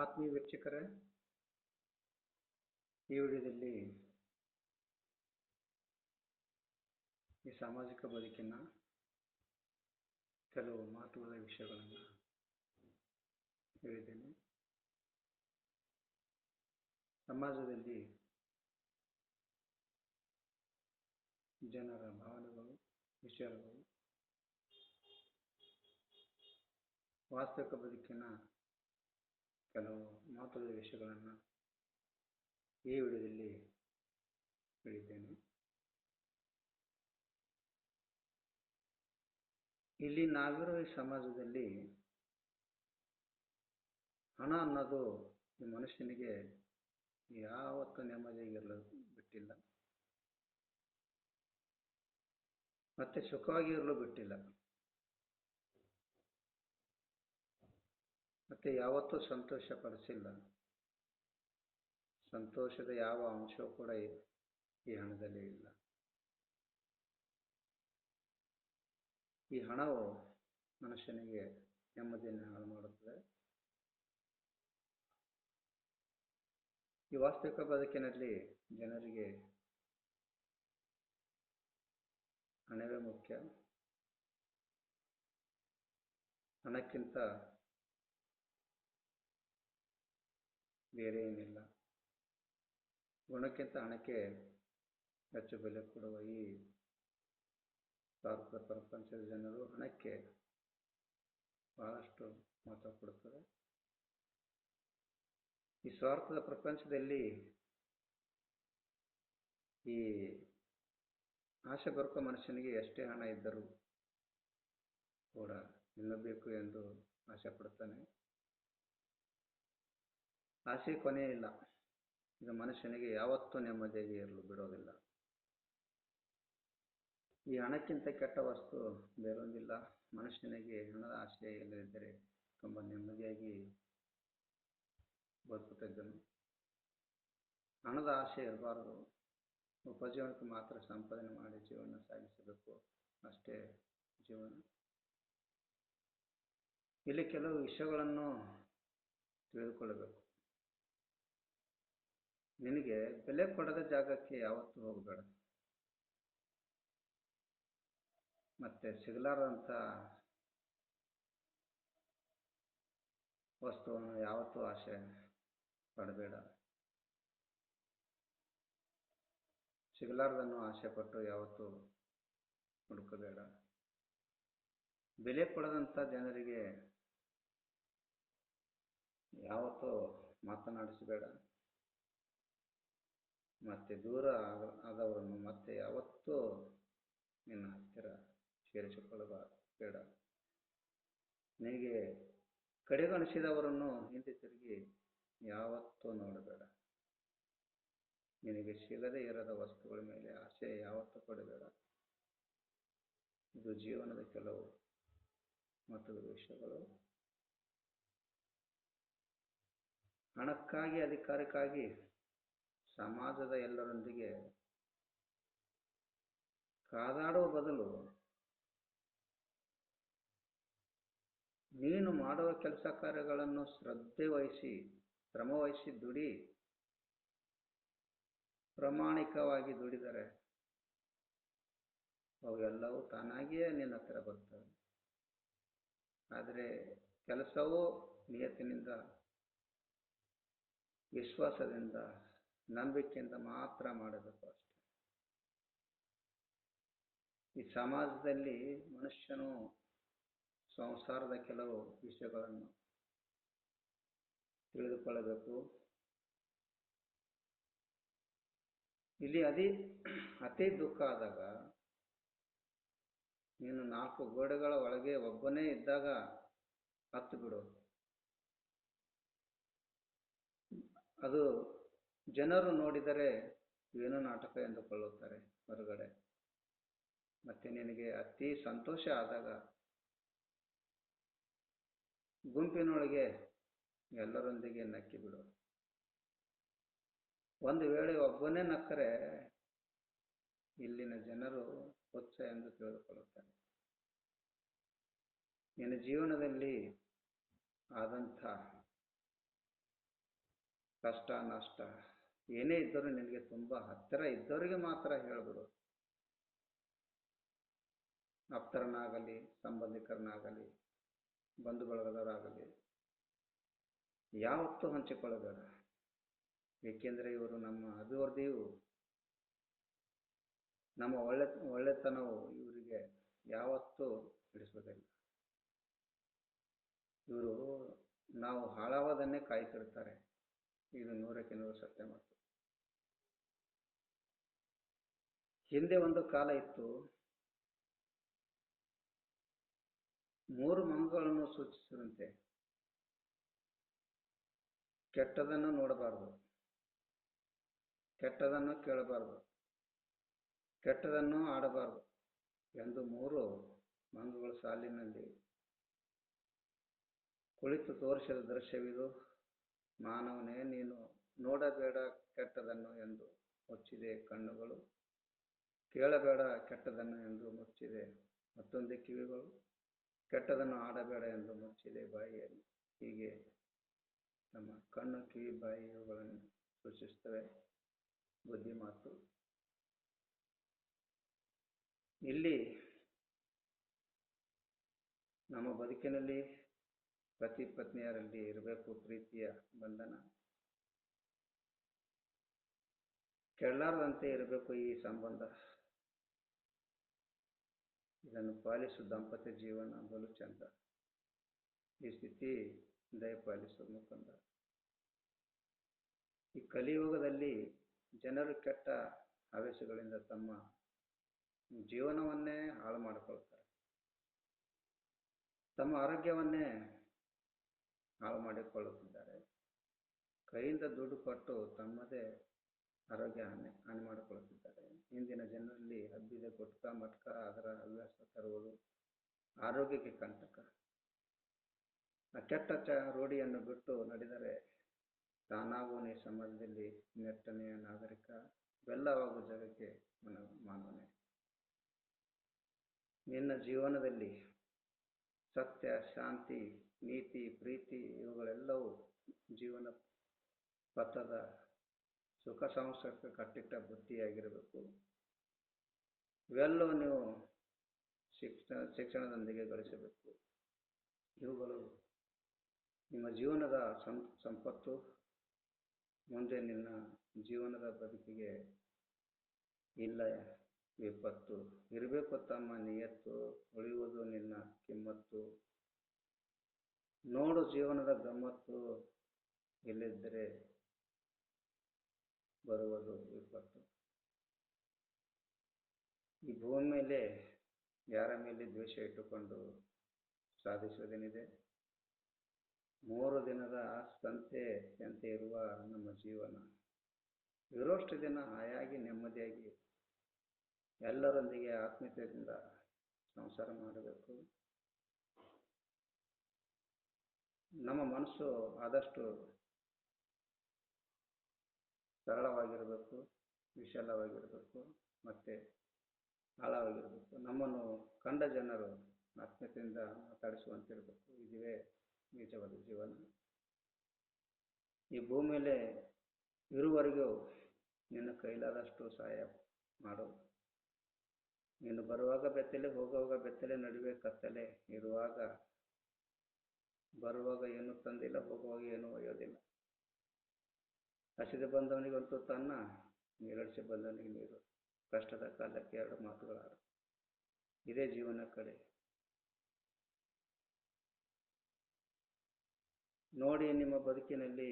ಆತ್ಮೀಯ ವೀಕ್ಷಕರೇ, ಈ ವಿಡಿಯೋದಲ್ಲಿ ಈ ಸಾಮಾಜಿಕ ಬದುಕಿನ ಕೆಲವು ಮಹತ್ವದ ವಿಷಯಗಳನ್ನು ಹೇಳಿದ್ದೇನೆ. ಸಮಾಜದಲ್ಲಿ ಜನರ ಭಾವನೆಗಳು, ವಿಚಾರಗಳು, ವಾಸ್ತವಿಕ ಬದುಕಿನ ಕೆಲವು ಮಹತ್ವದ ವಿಷಯಗಳನ್ನು ಈ ವಿಡಿಯೋದಲ್ಲಿ ಹೇಳಿದ್ದೇನೆ. ಇಲ್ಲಿ ನಾವಿರೋ ಈ ಸಮಾಜದಲ್ಲಿ ಹಣ ಅನ್ನೋದು ಈ ಮನುಷ್ಯನಿಗೆ ಯಾವತ್ತೂ ನೆಮ್ಮದಿಯಾಗಿರಲು ಬಿಟ್ಟಿಲ್ಲ, ಮತ್ತೆ ಸುಖವಾಗಿ ಇರಲು ಬಿಟ್ಟಿಲ್ಲ, ಮತ್ತೆ ಯಾವತ್ತೂ ಸಂತೋಷ ಪಡಿಸಿಲ್ಲ. ಸಂತೋಷದ ಯಾವ ಅಂಶವೂ ಕೂಡ ಈ ಹಣದಲ್ಲಿ ಇಲ್ಲ. ಈ ಹಣವು ಮನುಷ್ಯನಿಗೆ ನೆಮ್ಮದಿಯನ್ನು ಹಾಳು ಮಾಡುತ್ತದೆ. ಈ ವಾಸ್ತವಿಕ ಬದುಕಿನಲ್ಲಿ ಜನರಿಗೆ ಹಣವೇ ಮುಖ್ಯ. ಹಣಕ್ಕಿಂತ ಬೇರೆ ಏನಿಲ್ಲ. ಗುಣಕ್ಕಿಂತ ಹಣಕ್ಕೆ ಹೆಚ್ಚು ಬೆಲೆ ಕೊಡುವ ಈ ಸ್ವಾರ್ಥದ ಪ್ರಪಂಚದ ಜನರು ಹಣಕ್ಕೆ ಬಹಳಷ್ಟು ಮಹತ್ವ ಕೊಡುತ್ತಾರೆ. ಈ ಸ್ವಾರ್ಥದ ಪ್ರಪಂಚದಲ್ಲಿ ಈ ಆಸೆ ಬರುವ ಮನುಷ್ಯನಿಗೆ ಎಷ್ಟೇ ಹಣ ಇದ್ದರೂ ಕೂಡ ನಿಲ್ಲಬೇಕು ಎಂದು ಆಸೆ ಪಡುತ್ತಾನೆ. ಆಸೆ ಕೊನೆಯಿಲ್ಲ. ಇದು ಮನುಷ್ಯನಿಗೆ ಯಾವತ್ತೂ ನೆಮ್ಮದಿಯಾಗಿ ಇರಲು ಬಿಡೋದಿಲ್ಲ. ಈ ಹಣಕ್ಕಿಂತ ಕೆಟ್ಟ ವಸ್ತು ಬೇರೊಂದಿಲ್ಲ. ಮನುಷ್ಯನಿಗೆ ಹಣದ ಆಸೆ ಇಲ್ಲದಿದ್ದರೆ ತುಂಬ ನೆಮ್ಮದಿಯಾಗಿ ಬದುಕುತ್ತಿದ್ದನು. ಹಣದ ಆಸೆ ಇರಬಾರದು. ಉಪಜೀವನಕ್ಕೆ ಮಾತ್ರ ಸಂಪಾದನೆ ಮಾಡಿ ಜೀವನ ಸಾಗಿಸಬೇಕು, ಅಷ್ಟೇ ಜೀವನ. ಇಲ್ಲಿ ಕೆಲವು ವಿಷಯಗಳನ್ನು ತಿಳಿದುಕೊಳ್ಳಬೇಕು. ನಿನಗೆ ಬೆಲೆ ಕೊಡದ ಜಾಗಕ್ಕೆ ಯಾವತ್ತೂ ಹೋಗಬೇಡ. ಮತ್ತೆ ಸಿಗಲಾರದಂಥ ವಸ್ತುವನ್ನು ಯಾವತ್ತೂ ಆಸೆ ಪಡಬೇಡ. ಸಿಗಲಾರದನ್ನು ಆಸೆ ಪಟ್ಟು ಯಾವತ್ತೂ ಹುಡುಕಬೇಡ. ಬೆಲೆ ಕೊಡದಂಥ ಜನರಿಗೆ ಯಾವತ್ತೂ ಮಾತನಾಡಿಸಬೇಡ. ಮತ್ತೆ ದೂರ ಆದವರನ್ನು ಮತ್ತೆ ಯಾವತ್ತೂ ನಿನ್ನ ಹತ್ತಿರ ಸೇರಿಸಿಕೊಳ್ಳಬೇಡ. ನಿನಗೆ ಕಡೆಗಣಿಸಿದವರನ್ನು ಹಿಂದೆ ತಿರುಗಿ ಯಾವತ್ತೂ ನೋಡಬೇಡ. ನಿನಗೆ ಸಿಗದೇ ಇರದ ವಸ್ತುಗಳ ಮೇಲೆ ಆಸೆ ಯಾವತ್ತೂ ಪಡಬೇಡ. ಇದು ಜೀವನದ ಕೆಲವು ಮಹತ್ವದ ವಿಷಯಗಳು. ಹಣಕ್ಕಾಗಿ, ಅಧಿಕಾರಕ್ಕಾಗಿ ಸಮಾಜದ ಎಲ್ಲರೊಂದಿಗೆ ಕಾದಾಡುವ ಬದಲು ನೀನು ಮಾಡುವ ಕೆಲಸ ಕಾರ್ಯಗಳನ್ನು ಶ್ರದ್ಧೆ ವಹಿಸಿ, ಶ್ರಮ ವಹಿಸಿ ದುಡಿ. ಪ್ರಾಮಾಣಿಕವಾಗಿ ದುಡಿದರೆ ಅವೆಲ್ಲವೂ ತಾನಾಗಿಯೇ ನಿನ್ನ ಹತ್ತಿರ ಬರ್ತವೆ. ಆದರೆ ಕೆಲಸವು ನಿಯತ್ತಿನಿಂದ, ವಿಶ್ವಾಸದಿಂದ, ನಂಬಿಕೆಯಿಂದ ಮಾತ್ರ ಮಾಡಬೇಕು ಅಷ್ಟೆ. ಈ ಸಮಾಜದಲ್ಲಿ ಮನುಷ್ಯನು ಸಂಸಾರದ ಕೆಲವು ವಿಷಯಗಳನ್ನು ತಿಳಿದುಕೊಳ್ಳಬೇಕು. ಇಲ್ಲಿ ಅತಿ ದುಃಖ ಆದಾಗ, ನೀನು 4 ಗೋಡೆಗಳ ಒಳಗೆ ಒಬ್ಬನೇ ಇದ್ದಾಗ ಹತ್ತು ಬಿಡು. ಅದು ಜನರು ನೋಡಿದರೆ ಏನೋ ನಾಟಕ ಎಂದುಕೊಳ್ಳುತ್ತಾರೆ ಹೊರಗಡೆ. ಮತ್ತೆ ನಿನಗೆ ಅತಿ ಸಂತೋಷ ಆದಾಗ ಗುಂಪಿನೊಳಗೆ ಎಲ್ಲರೊಂದಿಗೆ ನಕ್ಕಿ ಬಿಡು. ಒಂದು ವೇಳೆ ಒಬ್ಬನೇ ನಕ್ಕರೆ ಇಲ್ಲಿನ ಜನರು ಹುಚ್ಚ ಎಂದು ತಿಳಿದುಕೊಳ್ಳುತ್ತಾರೆ. ನಿನ್ನ ಜೀವನದಲ್ಲಿ ಆದಂಥ ಕಷ್ಟ ನಷ್ಟ ಏನೇ ಇದ್ದರೂ ನಿನಗೆ ತುಂಬ ಹತ್ತಿರ ಇದ್ದವರಿಗೆ ಮಾತ್ರ ಹೇಳ್ಬಿಡು. ಆಪ್ತರನ್ನಾಗಲಿ, ಸಂಬಂಧಿಕರನ್ನಾಗಲಿ, ಬಂಧು ಬಳಗದವರಾಗಲಿ ಯಾವತ್ತೂ ಹಂಚಿಕೊಳ್ಳಬೇಡ. ಏಕೆಂದರೆ ಇವರು ನಮ್ಮ ಅಭಿವೃದ್ಧಿಯು, ನಮ್ಮ ಒಳ್ಳೆತನವು ಇವರಿಗೆ ಯಾವತ್ತೂ ಹಿಡಿಸುವುದಿಲ್ಲ. ಇವರು ನಾವು ಹಾಳಾಗೋದನ್ನೇ ಕಾಯ್ತಿರ್ತಾರೆ. ಇದು 100ಕ್ಕೆ 100 ಸತ್ಯ ಮಾತು. ಹಿಂದೆ ಒಂದು ಕಾಲ ಇತ್ತು, 3 ಮಂಗಗಳನ್ನು ಸೂಚಿಸಿದಂತೆ ಕೆಟ್ಟದನ್ನು ನೋಡಬಾರದು, ಕೆಟ್ಟದನ್ನು ಕೇಳಬಾರದು, ಕೆಟ್ಟದನ್ನು ಆಡಬಾರದು ಎಂದು 3 ಮಂಗಗಳ ಸಾಲಿನಲ್ಲಿ ಕುಳಿತು ತೋರಿಸಿದ ದೃಶ್ಯವಿದು. ಮಾನವನೇ, ನೀನು ನೋಡಬೇಡ ಕೆಟ್ಟದನ್ನು ಎಂದು ಮುಚ್ಚಿದೆ ಕಣ್ಣುಗಳು, ಕೇಳಬೇಡ ಕೆಟ್ಟದನ್ನು ಎಂದು ಮುಚ್ಚಿದೆ ಮತ್ತೊಂದು ಕಿವಿಗಳು, ಕೆಟ್ಟದನ್ನು ಆಡಬೇಡ ಎಂದು ಮುಚ್ಚಿದೆ ಬಾಯಿಯಲ್ಲಿ. ಹೀಗೆ ನಮ್ಮ ಕಣ್ಣು, ಕಿವಿ, ಬಾಯಿ ಇವುಗಳನ್ನು ಸೂಚಿಸುತ್ತವೆ ಬುದ್ಧಿ ಮಾತು. ಇಲ್ಲಿ ನಮ್ಮ ಬದುಕಿನಲ್ಲಿ ಪತಿ ಪತ್ನಿಯರಲ್ಲಿ ಇರಬೇಕು ಪ್ರೀತಿಯ ಬಂಧನ. ಕೆಡಲಾರದಂತೆ ಇರಬೇಕು ಈ ಸಂಬಂಧ. ಇದನ್ನು ಪಾಲಿಸು ದಾಂಪತ್ಯ ಜೀವನ ಬಲು ಚಂದ. ಈ ಸ್ಥಿತಿ ದಯಪಾಲಿಸು ಮುಕುಂದ. ಈ ಕಲಿಯುಗದಲ್ಲಿ ಜನರು ಕೆಟ್ಟ ಹವ್ಯಾಸಗಳಿಂದ ತಮ್ಮ ಜೀವನವನ್ನೇ ಹಾಳು ಮಾಡಿಕೊಳ್ತಾರೆ. ತಮ್ಮ ಆರೋಗ್ಯವನ್ನೇ ಹಾಳು ಮಾಡಿಕೊಳ್ಳುತ್ತಿದ್ದಾರೆ. ಕೈಯಿಂದ ದುಡ್ಡು ಕೊಟ್ಟು ತಮ್ಮದೇ ಆರೋಗ್ಯ ಹಾನಿ ಮಾಡಿಕೊಳ್ಳುತ್ತಿದ್ದಾರೆ. ಇಂದಿನ ಜನರಲ್ಲಿ ಹಬ್ಬಿದ ಗುಟ್ಕಾ ಮಟ್ಕಾ ಅದರ ಹವ್ಯಾಸ ತರುವುದು ಆರೋಗ್ಯಕ್ಕೆ ಕಂಟಕ. ಆ ಕೆಟ್ಟ ರೂಢಿಯನ್ನು ಬಿಟ್ಟು ನಡೆದರೆ ತಾನಾಗುವ ಈ ಸಮಾಜದಲ್ಲಿ ನೆಟ್ಟನೆಯ ನಾಗರಿಕ, ಬೆಲ್ಲವಾಗುವ ಜಗಕ್ಕೆ ಮಾನವನೇ. ನಿನ್ನ ಜೀವನದಲ್ಲಿ ಸತ್ಯ, ಶಾಂತಿ, ನೀತಿ, ಪ್ರೀತಿ ಇವುಗಳೆಲ್ಲವೂ ಜೀವನ ಪಥದ ಸುಖ ಸಂಸಾರಕ್ಕೆ ಕಟ್ಟಿಟ್ಟ ಬುತ್ತಿಯಾಗಿರಬೇಕು. ಇವೆಲ್ಲವೂ ನೀವು ಶಿಕ್ಷಣದೊಂದಿಗೆ ಗಳಿಸಬೇಕು. ಇವುಗಳು ನಿಮ್ಮ ಜೀವನದ ಸಂಪತ್ತು. ಮುಂದೆ ನಿನ್ನ ಜೀವನದ ಬದುಕಿಗೆ ಇಲ್ಲ ವಿಪತ್ತು. ಇರಬೇಕು ತಮ್ಮ ನಿಯತ್ತು, ಉಳಿಯುವುದು ನಿನ್ನ ಕಿಮ್ಮತ್ತು. ನೋಡು ಜೀವನದ ಗಮ್ಮತ್ತು, ಇಲ್ಲದಿದ್ದರೆ ಬರುವುದು ವಿಪತ್ತು. ಈ ಭೂಮಿ ಮೇಲೆ ಯಾರ ಮೇಲೆ ದ್ವೇಷ ಇಟ್ಟುಕೊಂಡು ಸಾಧಿಸುವುದೇನಿದೆ? 3 ದಿನದ ಸಂತೆಯಂತೆ ಇರುವ ನಮ್ಮ ಜೀವನ. ಇರೋಷ್ಟು ದಿನ ಹಾಯಾಗಿ ನೆಮ್ಮದಿಯಾಗಿ ಎಲ್ಲರೊಂದಿಗೆ ಆತ್ಮೀಯತೆಯಿಂದ ಸಂಸಾರ ಮಾಡಬೇಕು. ನಮ್ಮ ಮನಸ್ಸು ಆದಷ್ಟು ಸರಳವಾಗಿರಬೇಕು, ವಿಶಾಲವಾಗಿರಬೇಕು, ಮತ್ತೆ ಆಳವಾಗಿರಬೇಕು. ನಮ್ಮನ್ನು ಕಂಡ ಜನರು ಆತ್ಮೀಯತೆಯಿಂದ ಮಾತಾಡಿಸುವಂತಿರಬೇಕು. ಇದುವೇ ನಿಜವಾದ ಜೀವನ. ಈ ಭೂಮಿಯಲ್ಲಿ ಇರುವವರೆಗೂ ನಿನ್ನ ಕೈಲಾದಷ್ಟು ಸಹಾಯ ಮಾಡು. ನೀನು ಬರುವಾಗ ಬೆತ್ತಲೆ, ಹೋಗುವಾಗ ಬೆತ್ತಲೆ, ನಡುವೆ ಕತ್ತಲೆ ಇರುವಾಗ, ಬರುವಾಗ ಏನು ತಂದಿಲ್ಲ, ಹೋಗುವಾಗ ಏನು ಒಯ್ಯೋದಿಲ್ಲ. ಹಸಿದು ಬಂದವನಿಗಂತೂ ತನ್ನ, ನೀರಡಿಸಿ ಬಂದವನಿಗೆ ನೀರು. ಕಷ್ಟದ ಕಾಲಕ್ಕೆ 2 ಮಾತುಗಳಾಡು. ಇದೇ ಜೀವನ ಕಡೆ. ನೋಡಿ, ನಿಮ್ಮ ಬದುಕಿನಲ್ಲಿ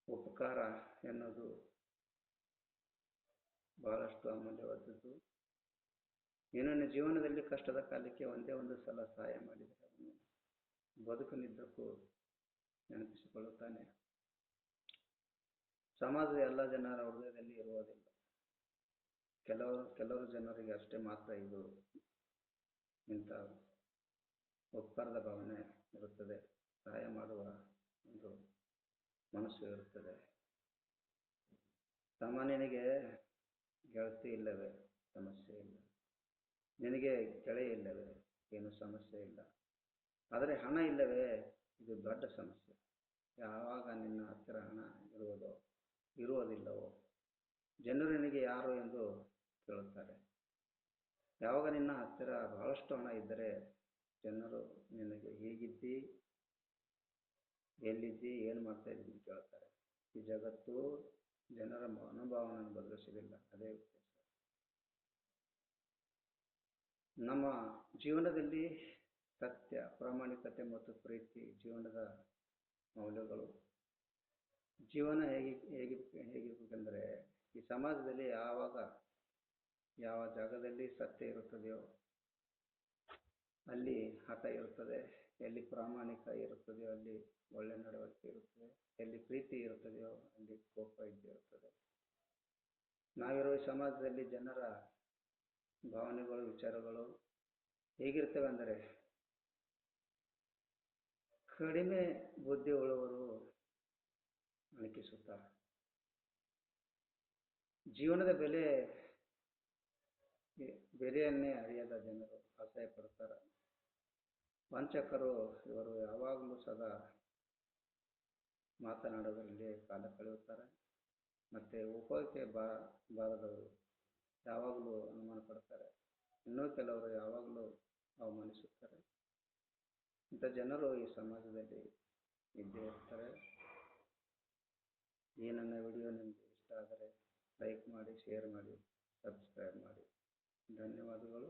ಉಪಕಾರ ಎನ್ನುವುದು ಬಹಳಷ್ಟು ಅಮೂಲ್ಯವಾದದ್ದು. ನಿನ್ನ ಜೀವನದಲ್ಲಿ ಕಷ್ಟದ ಕಾಲಕ್ಕೆ ಒಂದೇ ಒಂದು ಸಲ ಸಹಾಯ ಮಾಡಿದರೆ ಅವನು ಬದುಕುನಿದ್ದಕ್ಕೂ ನೆನಪಿಸಿಕೊಳ್ಳುತ್ತಾನೆ. ಸಮಾಜದ ಎಲ್ಲ ಜನರ ಹೃದಯದಲ್ಲಿ ಇರುವುದಿಲ್ಲ. ಕೆಲವರು ಜನರಿಗೆ ಅಷ್ಟೇ ಮಾತ್ರ ಇಂಥ ಉಪಕಾರದ ಭಾವನೆ ಇರುತ್ತದೆ. ಸಹಾಯ ಮಾಡುವ ಒಂದು ಮನಸ್ಸು ಇರುತ್ತದೆ. ಸಾಮಾನ್ಯನಿಗೆ ಗೆಳತಿ ಇಲ್ಲವೇ? ಸಮಸ್ಯೆ ಇಲ್ಲ. ನಿನಗೆ ಗೆಳೆಯ ಇಲ್ಲವೇ? ಏನು ಸಮಸ್ಯೆ ಇಲ್ಲ. ಆದರೆ ಹಣ ಇಲ್ಲವೇ? ಇದು ದೊಡ್ಡ ಸಮಸ್ಯೆ. ಯಾವಾಗ ನಿನ್ನ ಹತ್ತಿರ ಹಣ ಇರುವುದಿಲ್ಲವೋ ಜನರು ನಿನಗೆ ಯಾರು ಎಂದು ಕೇಳುತ್ತಾರೆ. ಯಾವಾಗ ನಿನ್ನ ಹತ್ತಿರ ಬಹಳಷ್ಟು ಹಣ ಇದ್ದರೆ ಜನರು ನಿನಗೆ ಹೇಗಿದ್ದಿ, ಎಲ್ಲಿದ್ದಿ, ಏನು ಮಾಡ್ತಾ ಇದ್ದೀನಿ ಅಂತ ಕೇಳ್ತಾರೆ. ಈ ಜಗತ್ತು ಜನರ ಮನೋಭಾವನೆಯನ್ನು ಬದಲಿಸುವುದಿಲ್ಲ, ಅದೇ ವ್ಯತ್ಯಾಸ. ನಮ್ಮ ಜೀವನದಲ್ಲಿ ಸತ್ಯ, ಪ್ರಾಮಾಣಿಕತೆ ಮತ್ತು ಪ್ರೀತಿ ಜೀವನದ ಮೌಲ್ಯಗಳು. ಜೀವನ ಹೇಗಿರಬೇಕೆಂದರೆ, ಈ ಸಮಾಜದಲ್ಲಿ ಯಾವ ಜಾಗದಲ್ಲಿ ಸತ್ಯ ಇರುತ್ತದೆಯೋ ಅಲ್ಲಿ ಹಠ ಇರುತ್ತದೆ, ಎಲ್ಲಿ ಪ್ರಾಮಾಣಿಕ ಇರುತ್ತದೆಯೋ ಅಲ್ಲಿ ಒಳ್ಳೆ ನಡವಳಿಕೆ ಇರುತ್ತದೆ, ಎಲ್ಲಿ ಪ್ರೀತಿ ಇರುತ್ತದೆಯೋ ಅಲ್ಲಿ ಕೋಪ ಇದ್ದೇ ಇರುತ್ತದೆ. ನಾವಿರುವ ಸಮಾಜದಲ್ಲಿ ಜನರ ಭಾವನೆಗಳು, ವಿಚಾರಗಳು ಹೇಗಿರ್ತವೆ ಅಂದರೆ, ಕಡಿಮೆ ಬುದ್ಧಿ ಉಳ್ಳವರು ಅಣಕಿಸುತ್ತಾರೆ. ಜೀವನದ ಬೆಲೆಯನ್ನೇ ಅರಿಯದ ಜನರು ಅಸಹ್ಯ ಪಡುತ್ತಾರೆ. ವಂಚಕರು ಇವರು ಯಾವಾಗಲೂ ಸದಾ ಮಾತನಾಡೋದರಲ್ಲಿ ಕಾಲ ಕಳೆಯುತ್ತಾರೆ. ಮತ್ತು ಒಪ್ಪೋಕೆ ಬಾರದವರು ಯಾವಾಗಲೂ ಅನುಮಾನ ಪಡ್ತಾರೆ. ಇನ್ನೂ ಕೆಲವರು ಯಾವಾಗಲೂ ಅವಮಾನಿಸುತ್ತಾರೆ. ಇಂಥ ಜನರು ಈ ಸಮಾಜದಲ್ಲಿ ಇದ್ದೇ ಇರ್ತಾರೆ. ಈ ನನ್ನ ವಿಡಿಯೋ ನಿಮಗೆ ಇಷ್ಟ ಆದರೆ ಲೈಕ್ ಮಾಡಿ, ಶೇರ್ ಮಾಡಿ, ಸಬ್ಸ್ಕ್ರೈಬ್ ಮಾಡಿ. ಧನ್ಯವಾದಗಳು.